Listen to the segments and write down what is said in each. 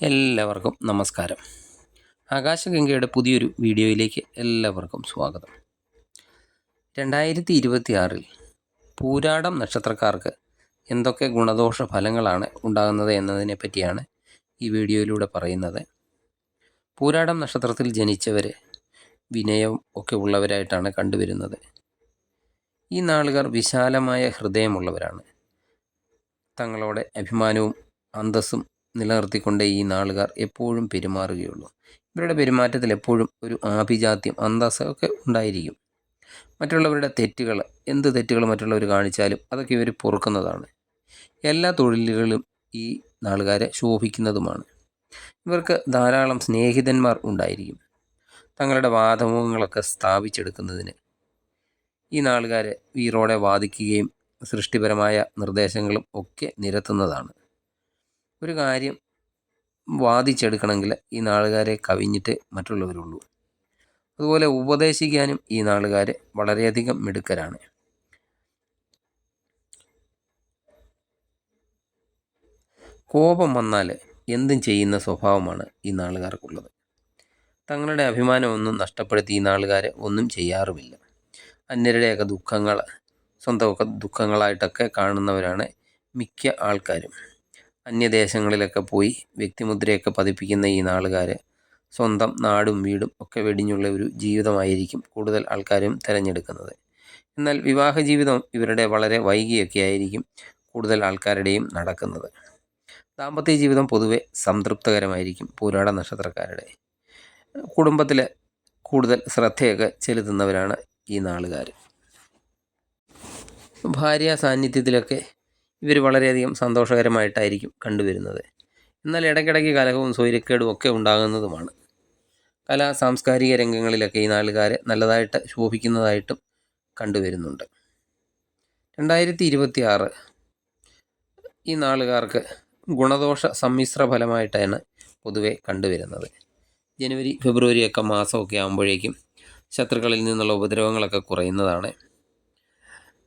എല്ലാവർക്കും നമസ്കാരം. ആകാശഗംഗയുടെ പുതിയൊരു വീഡിയോയിലേക്ക് എല്ലാവർക്കും സ്വാഗതം. 2026 പൂരാടം നക്ഷത്രക്കാർക്ക് എന്തൊക്കെ ഗുണദോഷ ഫലങ്ങളാണ് ഉണ്ടാകുന്നത് എന്നതിനെ പറ്റിയാണ് ഈ വീഡിയോയിലൂടെ പറയുന്നത്. പൂരാടം നക്ഷത്രത്തിൽ ജനിച്ചവർ വിനയവും ഒക്കെ ഉള്ളവരായിട്ടാണ് കണ്ടുവരുന്നത്. ഈ നാളുകാർ വിശാലമായ ഹൃദയമുള്ളവരാണ്. തങ്ങളുടെ അഭിമാനവും അന്തസ്സും നിലനിർത്തിക്കൊണ്ട് ഈ നാളുകാർ എപ്പോഴും പെരുമാറുകയുള്ളൂ. ഇവരുടെ പെരുമാറ്റത്തിൽ എപ്പോഴും ഒരു ആഭിജാത്യം, അന്തസ്സൊക്കെ ഉണ്ടായിരിക്കും. മറ്റുള്ളവരുടെ തെറ്റുകൾ, എന്ത് തെറ്റുകൾ മറ്റുള്ളവർ കാണിച്ചാലും അതൊക്കെ ഇവർ പൊറുക്കുന്നതാണ്. എല്ലാ തൊഴിലുകളും ഈ നാളുകാരെ ശോഭിക്കുന്നതുമാണ്. ഇവർക്ക് ധാരാളം സ്നേഹിതന്മാർ ഉണ്ടായിരിക്കും. തങ്ങളുടെ വാദമുഖങ്ങളൊക്കെ സ്ഥാപിച്ചെടുക്കുന്നതിന് ഈ നാളുകാർ വീറോടെ വാദിക്കുകയും സൃഷ്ടിപരമായ നിർദ്ദേശങ്ങളും ഒക്കെ നിരത്തുന്നതാണ്. ഒരു കാര്യം വാദിച്ചെടുക്കണമെങ്കിൽ ഈ നാളുകാരെ കവിഞ്ഞിട്ട് മറ്റുള്ളവരുള്ളൂ. അതുപോലെ ഉപദേശിക്കാനും ഈ നാളുകാർ വളരെയധികം മിടുക്കരാണ്. കോപം വന്നാൽ എന്തും ചെയ്യുന്ന സ്വഭാവമാണ് ഈ നാളുകാർക്കുള്ളത്. തങ്ങളുടെ അഭിമാനമൊന്നും നഷ്ടപ്പെടുത്തി ഈ നാളുകാർ ഒന്നും ചെയ്യാറുമില്ല. അന്യരുടെയൊക്കെ ദുഃഖങ്ങൾ സ്വന്തമൊക്കെ ദുഃഖങ്ങളായിട്ടൊക്കെ കാണുന്നവരാണ് മിക്ക ആൾക്കാരും. അന്യദേശങ്ങളിലൊക്കെ പോയി വ്യക്തിമുദ്രയൊക്കെ പതിപ്പിക്കുന്ന ഈ നാളുകാർ സ്വന്തം നാടും വീടും ഒക്കെ വെടിഞ്ഞുള്ള ഒരു ജീവിതമായിരിക്കും കൂടുതൽ ആൾക്കാരും തിരഞ്ഞെടുക്കുന്നത്. എന്നാൽ വിവാഹ ജീവിതം ഇവരുടെ വളരെ വൈകിയൊക്കെ ആയിരിക്കും കൂടുതൽ ആൾക്കാരുടെയും നടക്കുന്നത്. ദാമ്പത്യ ജീവിതം പൊതുവെ സംതൃപ്തകരമായിരിക്കും പൂരാട നക്ഷത്രക്കാരുടെ. കുടുംബത്തിൽ കൂടുതൽ ശ്രദ്ധയൊക്കെ ചെലുത്തുന്നവരാണ് ഈ നാളുകാർ. ഭാര്യ സാന്നിധ്യത്തിലൊക്കെ ഇവർ വളരെയധികം സന്തോഷകരമായിട്ടായിരിക്കും കണ്ടുവരുന്നത്. എന്നാൽ ഇടയ്ക്കിടയ്ക്ക് കലഹവും സ്വൈരക്കേടും ഒക്കെ ഉണ്ടാകുന്നതുമാണ്. കലാ സാംസ്കാരിക രംഗങ്ങളിലൊക്കെ ഈ നാളുകാരെ നല്ലതായിട്ട് ശോഭിക്കുന്നതായിട്ടും കണ്ടുവരുന്നുണ്ട്. 2026 ഈ നാളുകാർക്ക് ഗുണദോഷ സമ്മിശ്ര ഫലമായിട്ടാണ് പൊതുവെ കണ്ടുവരുന്നത്. ജനുവരി ഫെബ്രുവരി ഒക്കെ മാസമൊക്കെ ആകുമ്പോഴേക്കും ശത്രുക്കളിൽ നിന്നുള്ള ഉപദ്രവങ്ങളൊക്കെ കുറയുന്നതാണ്.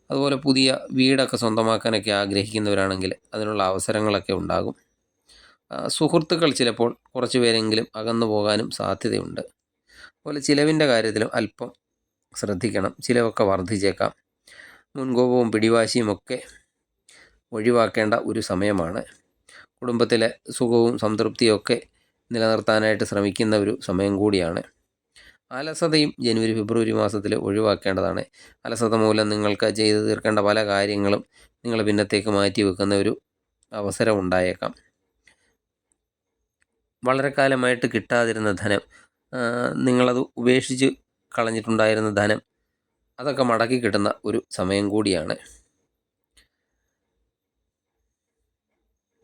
അതുപോലെ പുതിയ വീടൊക്കെ സ്വന്തമാക്കാനൊക്കെ ആഗ്രഹിക്കുന്നവരാണെങ്കിൽ അതിനുള്ള അവസരങ്ങളൊക്കെ ഉണ്ടാകും. സുഹൃത്തുക്കൾ ചിലപ്പോൾ കുറച്ച് പേരെങ്കിലും അകന്നു പോകാനും സാധ്യതയുണ്ട്. അതുപോലെ ചിലവിൻ്റെ കാര്യത്തിലും അല്പം ശ്രദ്ധിക്കണം. ചിലവൊക്കെ വർദ്ധിച്ചേക്കാം. മുൻകോപവും പിടിവാശിയും ഒക്കെ ഒഴിവാക്കേണ്ട ഒരു സമയമാണ്. കുടുംബത്തിലെ സുഖവും സംതൃപ്തിയും ഒക്കെ നിലനിർത്താനായിട്ട് ശ്രമിക്കുന്ന ഒരു സമയം കൂടിയാണ്. അലസതയും ജനുവരി ഫെബ്രുവരി മാസത്തിൽ ഒഴിവാക്കേണ്ടതാണ്. അലസത മൂലം നിങ്ങൾക്ക് ചെയ്തു തീർക്കേണ്ട പല കാര്യങ്ങളും നിങ്ങൾ പിന്നത്തേക്ക് മാറ്റി വെക്കുന്ന ഒരു അവസരം ഉണ്ടായേക്കാം. വളരെ കാലമായിട്ട് കിട്ടാതിരുന്ന ധനം, നിങ്ങളത് ഉപേക്ഷിച്ച് കളഞ്ഞിട്ടുണ്ടായിരുന്ന ധനം, അതൊക്കെ മടക്കി കിട്ടുന്ന ഒരു സമയം കൂടിയാണ്.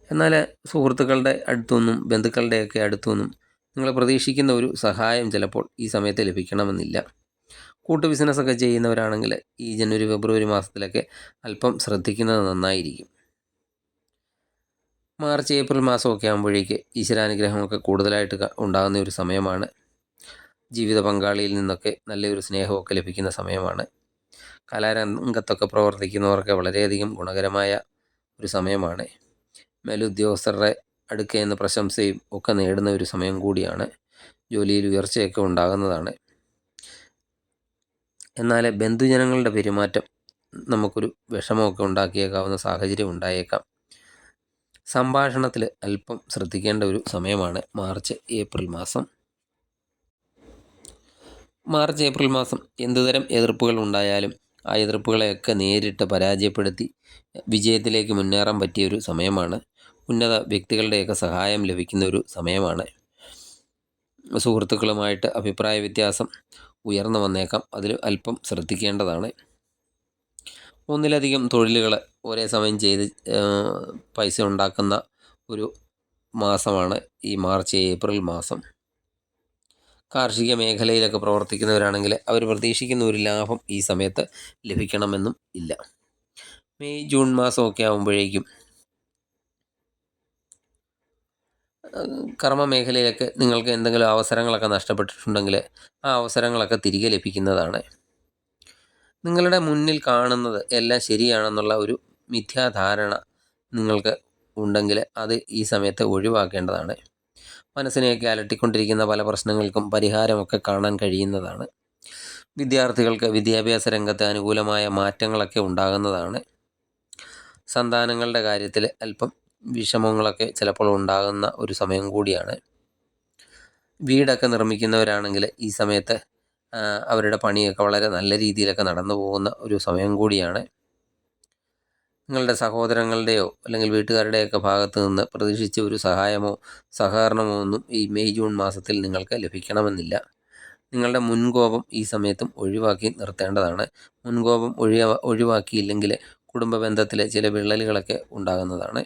എന്നാൽ സുഹൃത്തുക്കളുടെ അടുത്തുനിന്നും ബന്ധുക്കളുടെയൊക്കെ അടുത്തുനിന്നും നിങ്ങൾ പ്രതീക്ഷിക്കുന്ന ഒരു സഹായം ചിലപ്പോൾ ഈ സമയത്ത് ലഭിക്കണമെന്നില്ല. കൂട്ടു ബിസിനസ്സൊക്കെ ചെയ്യുന്നവരാണെങ്കിൽ ഈ ജനുവരി ഫെബ്രുവരി മാസത്തിലൊക്കെ അല്പം ശ്രദ്ധിക്കുന്നത് നന്നായിരിക്കും. മാർച്ച് ഏപ്രിൽ മാസമൊക്കെ ആകുമ്പോഴേക്ക് ഈശ്വരാനുഗ്രഹമൊക്കെ കൂടുതലായിട്ട് ഉണ്ടാകുന്ന ഒരു സമയമാണ്. ജീവിത പങ്കാളിയിൽ നിന്നൊക്കെ നല്ലൊരു സ്നേഹമൊക്കെ ലഭിക്കുന്ന സമയമാണ്. കലാരംഗത്തൊക്കെ പ്രവർത്തിക്കുന്നവർക്ക് വളരെയധികം ഗുണകരമായ ഒരു സമയമാണ്. മേലുദ്യോഗസ്ഥരുടെ അടുക്കൽ നിന്ന് പ്രശംസയും ഒക്കെ നേടുന്ന ഒരു സമയം കൂടിയാണ്. ജോലിയിൽ ഉയർച്ചയൊക്കെ ഉണ്ടാകുന്നതാണ്. എന്നാൽ ബന്ധുജനങ്ങളുടെ പെരുമാറ്റം നമുക്കൊരു വിഷമമൊക്കെ ഉണ്ടാക്കിയേക്കാവുന്ന സാഹചര്യം ഉണ്ടായേക്കാം. സംഭാഷണത്തിൽ അല്പം ശ്രദ്ധിക്കേണ്ട ഒരു സമയമാണ് മാർച്ച് ഏപ്രിൽ മാസം. മാർച്ച് ഏപ്രിൽ മാസം എന്തുതരം എതിർപ്പുകൾ ഉണ്ടായാലും ആ എതിർപ്പുകളെയൊക്കെ നേരിട്ട് പരാജയപ്പെടുത്തി വിജയത്തിലേക്ക് മുന്നേറാൻ പറ്റിയൊരു സമയമാണ്. ഉന്നത വ്യക്തികളുടെയൊക്കെ സഹായം ലഭിക്കുന്ന ഒരു സമയമാണ്. സുഹൃത്തുക്കളുമായിട്ട് അഭിപ്രായ വ്യത്യാസം ഉയർന്നു വന്നേക്കാം. അതിൽ അല്പം ശ്രദ്ധിക്കേണ്ടതാണ്. ഒന്നിലധികം തൊഴിലുകൾ ഒരേ സമയം ചെയ്ത് പൈസ ഉണ്ടാക്കുന്ന ഒരു മാസമാണ് ഈ മാർച്ച് ഏപ്രിൽ മാസം. കാർഷിക മേഖലയിലൊക്കെ പ്രവർത്തിക്കുന്നവരാണെങ്കിൽ അവർ പ്രതീക്ഷിക്കുന്ന ഒരു ലാഭം ഈ സമയത്ത് ലഭിക്കണമെന്നും ഇല്ല. മെയ് ജൂൺ മാസമൊക്കെ ആകുമ്പോഴേക്കും കർമ്മ മേഖലയിലൊക്കെ നിങ്ങൾക്ക് എന്തെങ്കിലും അവസരങ്ങളൊക്കെ നഷ്ടപ്പെട്ടിട്ടുണ്ടെങ്കിൽ ആ അവസരങ്ങളൊക്കെ തിരികെ ലഭിക്കുന്നതാണ്. നിങ്ങളുടെ മുന്നിൽ കാണുന്നത് എല്ലാം ശരിയാണെന്നുള്ള ഒരു മിഥ്യാധാരണ നിങ്ങൾക്ക് ഉണ്ടെങ്കിൽ അത് ഈ സമയത്ത് ഒഴിവാക്കേണ്ടതാണ്. മനസ്സിനെയൊക്കെ അലട്ടിക്കൊണ്ടിരിക്കുന്ന പല പ്രശ്നങ്ങൾക്കും പരിഹാരമൊക്കെ കാണാൻ കഴിയുന്നതാണ്. വിദ്യാർത്ഥികൾക്ക് വിദ്യാഭ്യാസ രംഗത്ത് അനുകൂലമായ മാറ്റങ്ങളൊക്കെ ഉണ്ടാകുന്നതാണ്. സന്താനങ്ങളുടെ കാര്യത്തിൽ അല്പം വിഷമങ്ങളൊക്കെ ചിലപ്പോൾ ഉണ്ടാകുന്ന ഒരു സമയം കൂടിയാണ്. വീടൊക്കെ നിർമ്മിക്കുന്നവരാണെങ്കിൽ ഈ സമയത്ത് അവരുടെ പണിയൊക്കെ വളരെ നല്ല രീതിയിലൊക്കെ നടന്നു പോകുന്ന ഒരു സമയം കൂടിയാണ്. നിങ്ങളുടെ സഹോദരങ്ങളുടെയോ അല്ലെങ്കിൽ വീട്ടുകാരുടെയൊക്കെ ഭാഗത്തു നിന്ന് പ്രതീക്ഷിച്ച ഒരു സഹായമോ സഹകരണമോ ഒന്നും ഈ മെയ് ജൂൺ മാസത്തിൽ നിങ്ങൾക്ക് ലഭിക്കണമെന്നില്ല. നിങ്ങളുടെ മുൻകോപം ഈ സമയത്തും ഒഴിവാക്കി നിർത്തേണ്ടതാണ്. മുൻകോപം ഒഴിവാക്കിയില്ലെങ്കിൽ കുടുംബ ബന്ധത്തിൽ ചില വിള്ളലുകളൊക്കെ ഉണ്ടാകുന്നതാണ്.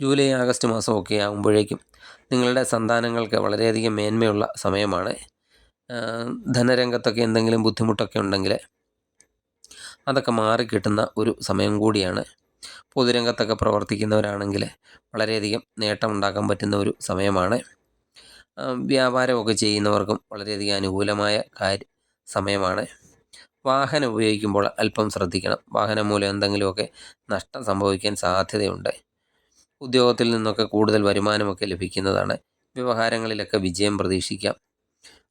ജൂലൈ ആഗസ്റ്റ് മാസമൊക്കെ ആകുമ്പോഴേക്കും നിങ്ങളുടെ സന്താനങ്ങൾക്ക് വളരെയധികം മേന്മയുള്ള സമയമാണ്. ധനരംഗത്തൊക്കെ എന്തെങ്കിലും ബുദ്ധിമുട്ടൊക്കെ ഉണ്ടെങ്കിൽ അതൊക്കെ മാറിക്കിട്ടുന്ന ഒരു സമയം കൂടിയാണ്. പൊതുരംഗത്തൊക്കെ പ്രവർത്തിക്കുന്നവരാണെങ്കിൽ വളരെയധികം നേട്ടമുണ്ടാക്കാൻ പറ്റുന്ന ഒരു സമയമാണ്. വ്യാപാരമൊക്കെ ചെയ്യുന്നവർക്കും വളരെയധികം അനുകൂലമായ സമയമാണ്. വാഹനം ഉപയോഗിക്കുമ്പോൾ അല്പം ശ്രദ്ധിക്കണം. വാഹനം മൂലം എന്തെങ്കിലുമൊക്കെ നഷ്ടം സംഭവിക്കാൻ സാധ്യതയുണ്ട്. ഉദ്യോഗത്തിൽ നിന്നൊക്കെ കൂടുതൽ വരുമാനമൊക്കെ ലഭിക്കുന്നതാണ്. വ്യവഹാരങ്ങളിലൊക്കെ വിജയം പ്രതീക്ഷിക്കാം.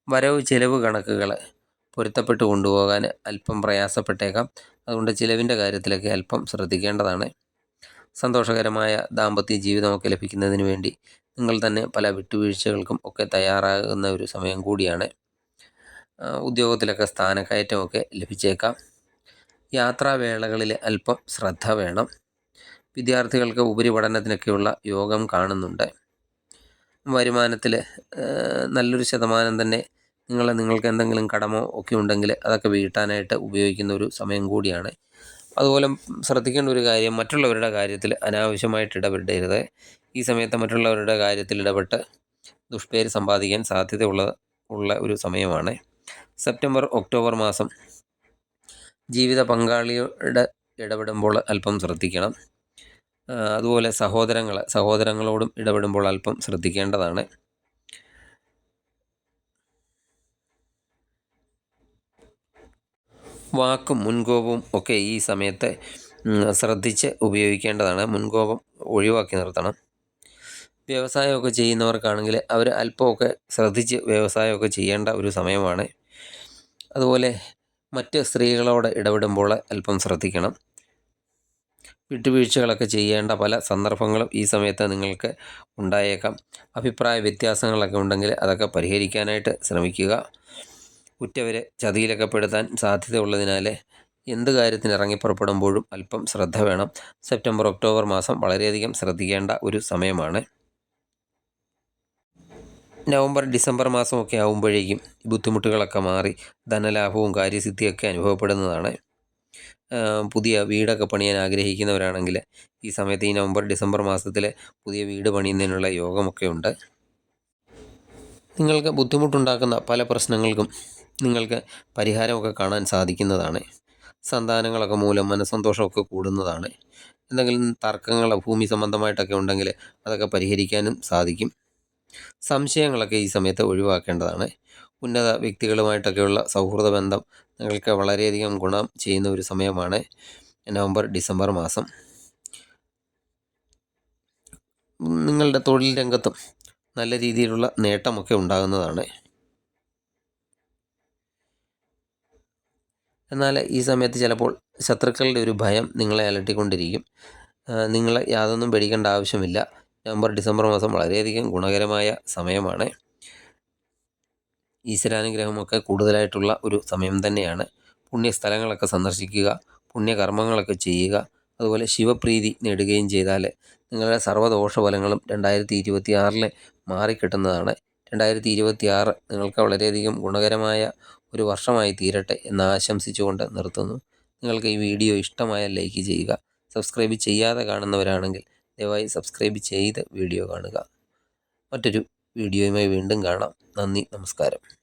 വരവ് ചിലവ് കണക്കുകൾ പൊരുത്തപ്പെട്ട് കൊണ്ടുപോകാൻ അല്പം പ്രയാസപ്പെട്ടേക്കാം. അതുകൊണ്ട് ചിലവിൻ്റെ കാര്യത്തിലൊക്കെ അല്പം ശ്രദ്ധിക്കേണ്ടതാണ്. സന്തോഷകരമായ ദാമ്പത്യ ജീവിതമൊക്കെ ലഭിക്കുന്നതിന് വേണ്ടി നിങ്ങൾ തന്നെ പല വിട്ടുവീഴ്ചകൾക്കും ഒക്കെ തയ്യാറാകുന്ന ഒരു സമയം കൂടിയാണ്. ഉദ്യോഗത്തിലൊക്കെ സ്ഥാനക്കയറ്റമൊക്കെ ലഭിച്ചേക്കാം. യാത്രാവേളകളിൽ അല്പം ശ്രദ്ധ വേണം. വിദ്യാർത്ഥികൾക്ക് ഉപരിപഠനത്തിനൊക്കെയുള്ള യോഗം കാണുന്നുണ്ട്. വരുമാനത്തിൽ നല്ലൊരു ശതമാനം തന്നെ നിങ്ങൾക്ക് എന്തെങ്കിലും കടമോ ഒക്കെ ഉണ്ടെങ്കിൽ അതൊക്കെ വീട്ടാനായിട്ട് ഉപയോഗിക്കുന്ന ഒരു സമയം കൂടിയാണ്. അതുപോലെ ശ്രദ്ധിക്കേണ്ട ഒരു കാര്യം, മറ്റുള്ളവരുടെ കാര്യത്തിൽ അനാവശ്യമായിട്ട് ഇടപെടരുത്. ഈ സമയത്ത് മറ്റുള്ളവരുടെ കാര്യത്തിൽ ഇടപെട്ട് ദുഷ്പേര് സമ്പാദിക്കാൻ സാധ്യതയുള്ള ഒരു സമയമാണ്. സെപ്റ്റംബർ ഒക്ടോബർ മാസം ജീവിത പങ്കാളിയുടെ ഇടപെടുമ്പോൾ അല്പം ശ്രദ്ധിക്കണം. അതുപോലെ സഹോദരങ്ങളോടും ഇടപെടുമ്പോൾ അല്പം ശ്രദ്ധിക്കേണ്ടതാണ്. വാക്കും മുൻകോപവും ഒക്കെ ഈ സമയത്ത് ശ്രദ്ധിച്ച് ഉപയോഗിക്കേണ്ടതാണ്. മുൻകോപം ഒഴിവാക്കി നിർത്തണം. വ്യവസായമൊക്കെ ചെയ്യുന്നവർക്കാണെങ്കിൽ അവർ അല്പമൊക്കെ ശ്രദ്ധിച്ച് വ്യവസായമൊക്കെ ചെയ്യേണ്ട ഒരു സമയമാണ്. അതുപോലെ മറ്റ് സ്ത്രീകളോട് ഇടപെടുമ്പോൾ അല്പം ശ്രദ്ധിക്കണം. വിട്ടുവീഴ്ചകളൊക്കെ ചെയ്യേണ്ട പല സന്ദർഭങ്ങളും ഈ സമയത്ത് നിങ്ങൾക്ക് ഉണ്ടായേക്കാം. അഭിപ്രായ വ്യത്യാസങ്ങളൊക്കെ ഉണ്ടെങ്കിൽ അതൊക്കെ പരിഹരിക്കാനായിട്ട് ശ്രമിക്കുക. ഉറ്റവരെ ചതിയിലൊക്കെ പെടുത്താൻ സാധ്യതയുള്ളതിനാൽ എന്ത് കാര്യത്തിന് ഇറങ്ങിപ്പുറപ്പെടുമ്പോഴും അല്പം ശ്രദ്ധ വേണം. സെപ്റ്റംബർ ഒക്ടോബർ മാസം വളരെയധികം ശ്രദ്ധിക്കേണ്ട ഒരു സമയമാണ്. നവംബർ ഡിസംബർ മാസമൊക്കെ ആകുമ്പോഴേക്കും ബുദ്ധിമുട്ടുകളൊക്കെ മാറി ധനലാഭവും കാര്യസിദ്ധിയൊക്കെ അനുഭവപ്പെടുന്നതാണ്. പുതിയ വീടൊക്കെ പണിയാൻ ആഗ്രഹിക്കുന്നവരാണെങ്കിൽ ഈ സമയത്ത് ഈ നവംബർ ഡിസംബർ മാസത്തിൽ പുതിയ വീട് പണിയുന്നതിനുള്ള യോഗമൊക്കെ ഉണ്ട്. നിങ്ങൾക്ക് ബുദ്ധിമുട്ടുണ്ടാക്കുന്ന പല പ്രശ്നങ്ങൾക്കും നിങ്ങൾക്ക് പരിഹാരമൊക്കെ കാണാൻ സാധിക്കുന്നതാണ്. സന്താനങ്ങളൊക്കെ മൂലം മനസ്സന്തോഷമൊക്കെ കൂടുന്നതാണ്. എന്തെങ്കിലും തർക്കങ്ങൾ ഭൂമി സംബന്ധമായിട്ടൊക്കെ ഉണ്ടെങ്കിൽ അതൊക്കെ പരിഹരിക്കാനും സാധിക്കും. സംശയങ്ങളൊക്കെ ഈ സമയത്ത് ഒഴിവാക്കേണ്ടതാണ്. ഉന്നത വ്യക്തികളുമായിട്ടൊക്കെയുള്ള സൗഹൃദ ബന്ധം നിങ്ങൾക്ക് വളരെയധികം ഗുണം ചെയ്യുന്ന ഒരു സമയമാണ് നവംബർ ഡിസംബർ മാസം. നിങ്ങളുടെ തൊഴിൽ രംഗത്തും നല്ല രീതിയിലുള്ള നേട്ടമൊക്കെ ഉണ്ടാകുന്നതാണ്. എന്നാൽ ഈ സമയത്ത് ചിലപ്പോൾ ശത്രുക്കളുടെ ഒരു ഭയം നിങ്ങളെ അലട്ടിക്കൊണ്ടിരിക്കും. നിങ്ങൾ യാതൊന്നും പേടിക്കേണ്ട ആവശ്യമില്ല. നവംബർ ഡിസംബർ മാസം വളരെയധികം ഗുണകരമായ സമയമാണ്. ഈശ്വരാനുഗ്രഹമൊക്കെ കൂടുതലായിട്ടുള്ള ഒരു സമയം തന്നെയാണ്. പുണ്യസ്ഥലങ്ങളൊക്കെ സന്ദർശിക്കുക, പുണ്യകർമ്മങ്ങളൊക്കെ ചെയ്യുക, അതുപോലെ ശിവപ്രീതി നേടുകയും ചെയ്താൽ നിങ്ങളുടെ സർവ്വദോഷഫലങ്ങളും 2026 മാറിക്കിട്ടുന്നതാണ്. 2026 നിങ്ങൾക്ക് വളരെയധികം ഗുണകരമായ ഒരു വർഷമായി തീരട്ടെ എന്ന് ആശംസിച്ചുകൊണ്ട് നിർത്തുന്നു. നിങ്ങൾക്ക് ഈ വീഡിയോ ഇഷ്ടമായാൽ ലൈക്ക് ചെയ്യുക. സബ്സ്ക്രൈബ് ചെയ്യാതെ കാണുന്നവരാണെങ്കിൽ ദയവായി സബ്സ്ക്രൈബ് ചെയ്ത് വീഡിയോ കാണുക. മറ്റൊരു വീഡിയോയുമായി വീണ്ടും കാണാം. നന്ദി, നമസ്കാരം.